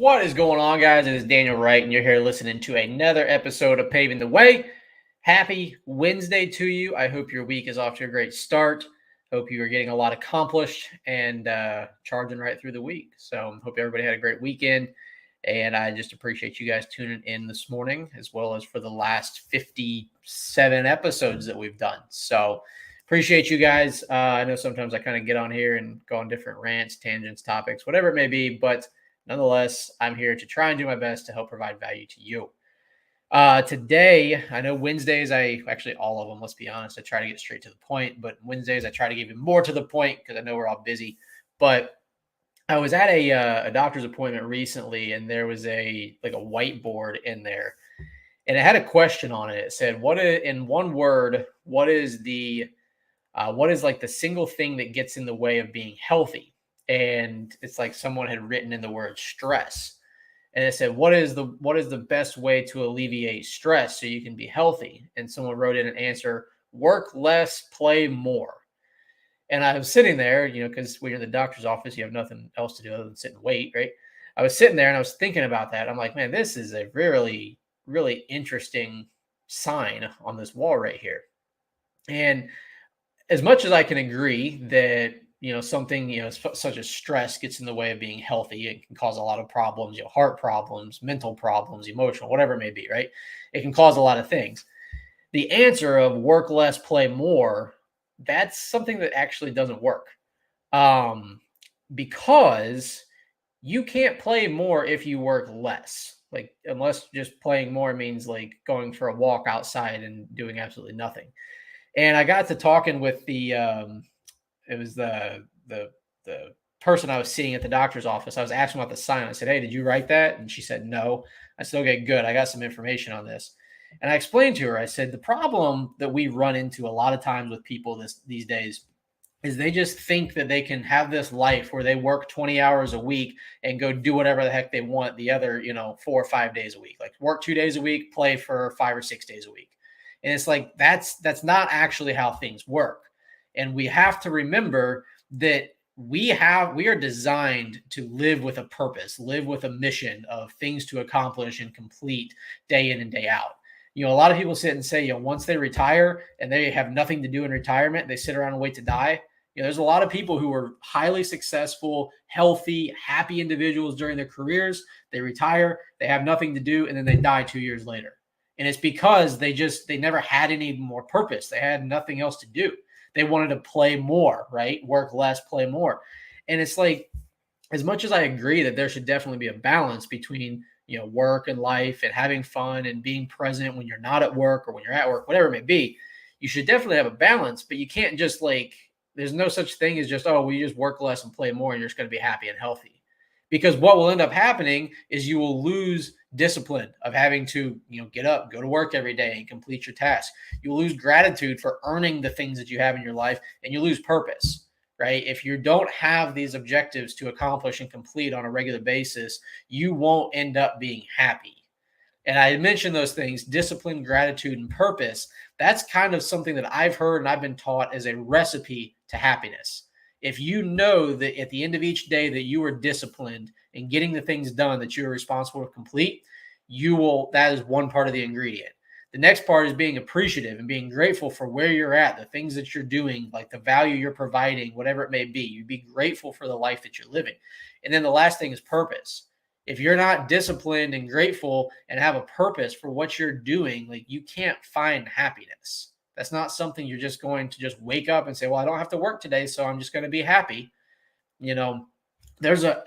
What is going on, guys? It is Daniel Wright, and you're here listening to another episode of Paving the Way. Happy Wednesday to you. I hope your week is off to a great start. Hope you are getting a lot accomplished and charging right through the week. So, hope everybody had a great weekend. And I just appreciate you guys tuning in this morning, as well as for the last 57 episodes that we've done. So, appreciate you guys. I know sometimes I kind of get on here and go on different rants, tangents, topics, whatever it may be, but nonetheless, I'm here to try and do my best to help provide value to you. Today, I know Wednesdays, all of them, let's be honest, I try to get straight to the point, but Wednesdays, I try to give you more to the point because I know we're all busy. But I was at a doctor's appointment recently, and there was a whiteboard in there, and it had a question on it. It said, in one word, what is like the single thing that gets in the way of being healthy? And it's like someone had written in the word stress. And it said, what is the best way to alleviate stress so you can be healthy? And someone wrote in an answer, work less, play more. And I was sitting there, because when you're in the doctor's office, you have nothing else to do other than sit and wait, right? I was sitting there and I was thinking about that. I'm like, man, this is a really, really interesting sign on this wall right here. And as much as I can agree that, something, such as stress gets in the way of being healthy, it can cause a lot of problems, heart problems, mental problems, emotional, whatever it may be, right? It can cause a lot of things. The answer of work less, play more, that's something that actually doesn't work. Because you can't play more if you work less. Like, unless just playing more means like going for a walk outside and doing absolutely nothing. And I got to talking with it was the person I was seeing at the doctor's office. I was asking about the sign. I said, hey, did you write that? And she said, no. I said, okay, good. I got some information on this. And I explained to her, I said, the problem that we run into a lot of times with people these days is they just think that they can have this life where they work 20 hours a week and go do whatever the heck they want the other, 4 or 5 days a week. Like work 2 days a week, play for 5 or 6 days a week. And it's like, that's not actually how things work. And we have to remember that we are designed to live with a purpose, live with a mission of things to accomplish and complete day in and day out. A lot of people sit and say, once they retire and they have nothing to do in retirement, they sit around and wait to die. There's a lot of people who are highly successful, healthy, happy individuals during their careers. They retire, they have nothing to do, and then they die 2 years later. And it's because they never had any more purpose. They had nothing else to do. They wanted to play more, right? Work less, play more. And it's like, as much as I agree that there should definitely be a balance between, work and life and having fun and being present when you're not at work or when you're at work, whatever it may be, you should definitely have a balance, but you can't just there's no such thing as just, you just work less and play more and you're just going to be happy and healthy. Because what will end up happening is you will lose discipline of having to, get up, go to work every day and complete your tasks. You'll lose gratitude for earning the things that you have in your life, and you lose purpose, right? If you don't have these objectives to accomplish and complete on a regular basis, you won't end up being happy. And I mentioned those things, discipline, gratitude, and purpose. That's kind of something that I've heard and I've been taught as a recipe to happiness. If you know that at the end of each day that you are disciplined in getting the things done that you're responsible to complete, that is one part of the ingredient. The next part is being appreciative and being grateful for where you're at, the things that you're doing, like the value you're providing, whatever it may be. You'd be grateful for the life that you're living. And then the last thing is purpose. If you're not disciplined and grateful and have a purpose for what you're doing, you can't find happiness. That's not something you're just going to just wake up and say, well, I don't have to work today, so I'm just going to be happy. In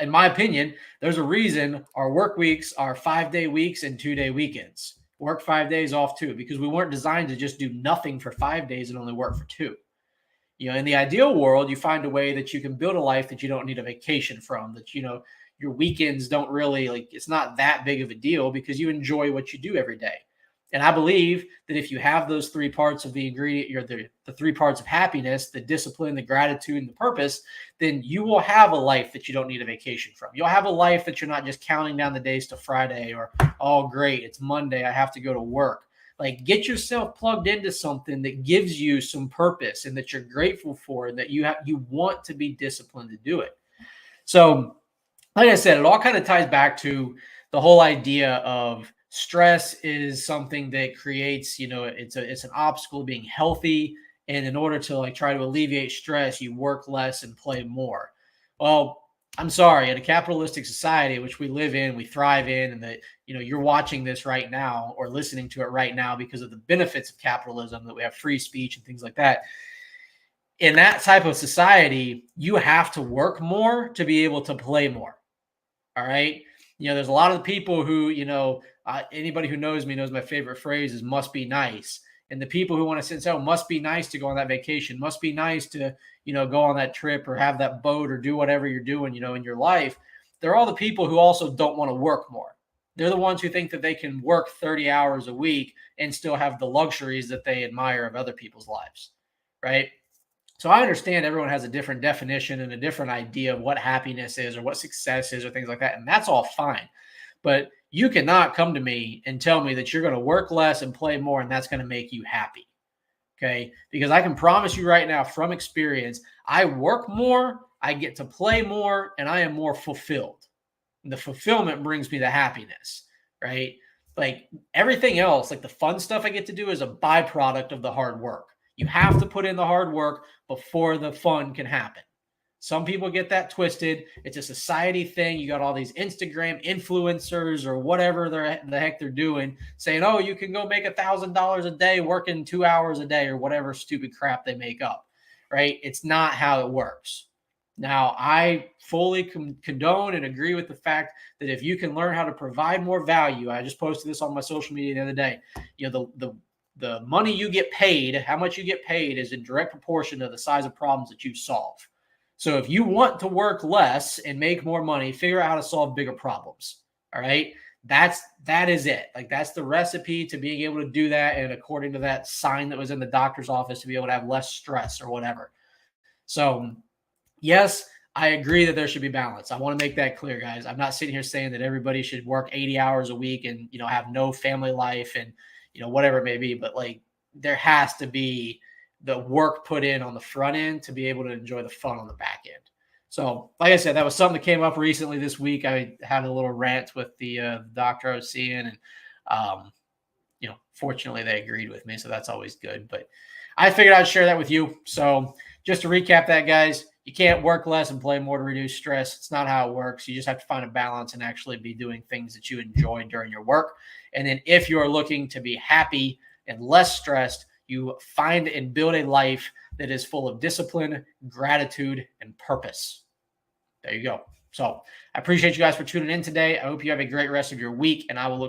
my opinion, there's a reason our work weeks are 5-day weeks and 2-day weekends. Work 5 days off 2, because we weren't designed to just do nothing for 5 days and only work for 2. In the ideal world, you find a way that you can build a life that you don't need a vacation from, that, your weekends don't really it's not that big of a deal because you enjoy what you do every day. And I believe that if you have those 3 parts of the ingredient, you're the 3 parts of happiness, the discipline, the gratitude, and the purpose, then you will have a life that you don't need a vacation from. You'll have a life that you're not just counting down the days to Friday or, oh, great, it's Monday, I have to go to work. Get yourself plugged into something that gives you some purpose and that you're grateful for and that you want to be disciplined to do it. So like I said, it all kind of ties back to the whole idea of stress is something that creates, it's an obstacle to being healthy. And in order to like try to alleviate stress, you work less and play more. Well, I'm sorry, in a capitalistic society, which we live in, we thrive in, and that, you're watching this right now or listening to it right now because of the benefits of capitalism, that we have free speech and things like that. In that type of society, you have to work more to be able to play more. All right. There's a lot of the people who, anybody who knows me knows my favorite phrase is must be nice. And the people who want to sit and say, oh, must be nice to go on that vacation, must be nice to, go on that trip or have that boat or do whatever you're doing, in your life. They're all the people who also don't want to work more. They're the ones who think that they can work 30 hours a week and still have the luxuries that they admire of other people's lives. Right. So I understand everyone has a different definition and a different idea of what happiness is or what success is or things like that. And that's all fine. But you cannot come to me and tell me that you're going to work less and play more and that's going to make you happy. Okay. Because I can promise you right now from experience, I work more, I get to play more, and I am more fulfilled. And the fulfillment brings me the happiness, right? Like everything else, like the fun stuff I get to do is a byproduct of the hard work. You have to put in the hard work before the fun can happen. Some people get that twisted. It's a society thing. You got all these Instagram influencers or whatever the heck they're doing saying, oh, you can go make $1,000 a day working 2 hours a day or whatever stupid crap they make up, right? It's not how it works. Now, I fully condone and agree with the fact that if you can learn how to provide more value, I just posted this on my social media the other day, the money you get paid, how much you get paid is in direct proportion to the size of problems that you solve. So if you want to work less and make more money, figure out how to solve bigger problems. All right. That is it. Like that's the recipe to being able to do that. And according to that sign that was in the doctor's office, to be able to have less stress or whatever. So yes, I agree that there should be balance. I want to make that clear, guys. I'm not sitting here saying that everybody should work 80 hours a week and, have no family life and, whatever it may be, but like there has to be the work put in on the front end to be able to enjoy the fun on the back end. So like I said, that was something that came up recently this week. I had a little rant with the doctor I was seeing and, fortunately they agreed with me. So that's always good, but I figured I'd share that with you. So just to recap that, guys, you can't work less and play more to reduce stress. It's not how it works. You just have to find a balance and actually be doing things that you enjoy during your work. And then if you're looking to be happy and less stressed, you find and build a life that is full of discipline, gratitude, and purpose. There you go. So I appreciate you guys for tuning in today. I hope you have a great rest of your week, and I will look